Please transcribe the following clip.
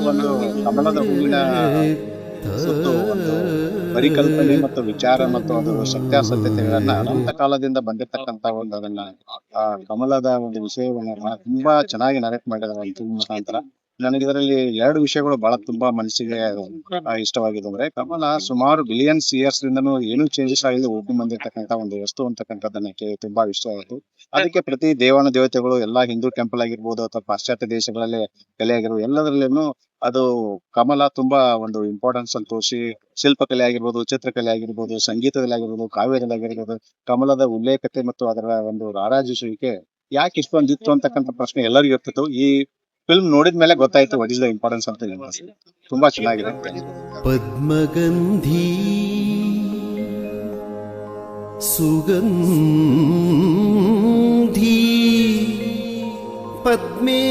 ಒಂದು ಕಮಲದ ಹೂವಿನ ಸುತ್ತು ಒಂದು ಪರಿಕಲ್ಪನೆ ಮತ್ತು ವಿಚಾರ ಮತ್ತು ಅದು ಸತ್ಯಾಸತ್ಯತೆಗಳನ್ನ ಅನಂತ ಕಾಲದಿಂದ ಬಂದಿರತಕ್ಕಂತ ಒಂದು ಅದನ್ನ ಆ ಕಮಲದ ಒಂದು ವಿಷಯವನ್ನ ತುಂಬಾ ಚೆನ್ನಾಗಿ ನರೇಟ್ ಮಾಡಿದ್ದಾರೆ ಒಂದು film ಮುಖಾಂತರ. ನನಗೆ ಇದರಲ್ಲಿ ಎರಡು ವಿಷಯಗಳು ಬಹಳ ತುಂಬಾ ಮನಸ್ಸಿಗೆ ಇಷ್ಟವಾಗಿದೆ. ಅಂದ್ರೆ ಕಮಲ ಸುಮಾರು ಬಿಲಿಯನ್ಸ್ ಇಯರ್ಸ್ ದಿಂದನೂ ಏನು ಚೇಂಜಸ್ ಆಗಿಲ್ಲ ಹುಡ್ಕೊಂಡ್ ಬಂದಿರತಕ್ಕಂತ ಒಂದು ವಸ್ತು ಅಂತಕ್ಕಂಥದ್ದನ್ನ ತುಂಬಾ ಇಷ್ಟ ಆಯ್ತು. ಅದಕ್ಕೆ ಪ್ರತಿ ದೇವಾನು ದೇವತೆಗಳು ಎಲ್ಲಾ ಹಿಂದೂ ಟೆಂಪಲ್ ಆಗಿರ್ಬೋದು ಅಥವಾ ಪಾಶ್ಚಾತ್ಯ ದೇಶಗಳಲ್ಲಿ ಕಲೆ ಆಗಿರ್ಬೋದು ಎಲ್ಲದರಲ್ಲೇನು ಅದು ಕಮಲ ತುಂಬಾ ಒಂದು ಇಂಪಾರ್ಟೆನ್ಸ್ ಅಂತ ತೋರಿಸಿ ಶಿಲ್ಪಕಲೆ ಆಗಿರ್ಬೋದು, ಚಿತ್ರಕಲೆ ಆಗಿರ್ಬೋದು, ಸಂಗೀತದಲ್ಲಿ ಆಗಿರ್ಬೋದು, ಕಾವ್ಯದಲ್ಲಿ ಆಗಿರ್ಬೋದು ಕಮಲದ ಉಲ್ಲೇಖತೆ ಮತ್ತು ಅದರ ಒಂದು ರಾರಾಜಿಸುವಿಕೆ ಯಾಕೆ ಇಷ್ಟೊಂದಿತ್ತು ಅಂತಕ್ಕಂಥ ಪ್ರಶ್ನೆ ಎಲ್ಲರಿಗೂ ಇರ್ತಿತ್ತು. ಈ ಫಿಲ್ಮ್ ನೋಡಿದ್ಮೇಲೆ ಗೊತ್ತಾಯ್ತು ವಾಟ್ ಇಸ್ ದ ಇಂಪಾರ್ಟೆನ್ಸ್ ಅಂತ. ತುಂಬಾ ಚೆನ್ನಾಗಿದೆ. ಪದ್ಮಗಂಧಿ ಸುಗಂಧಿ ಪದ್ಮೇ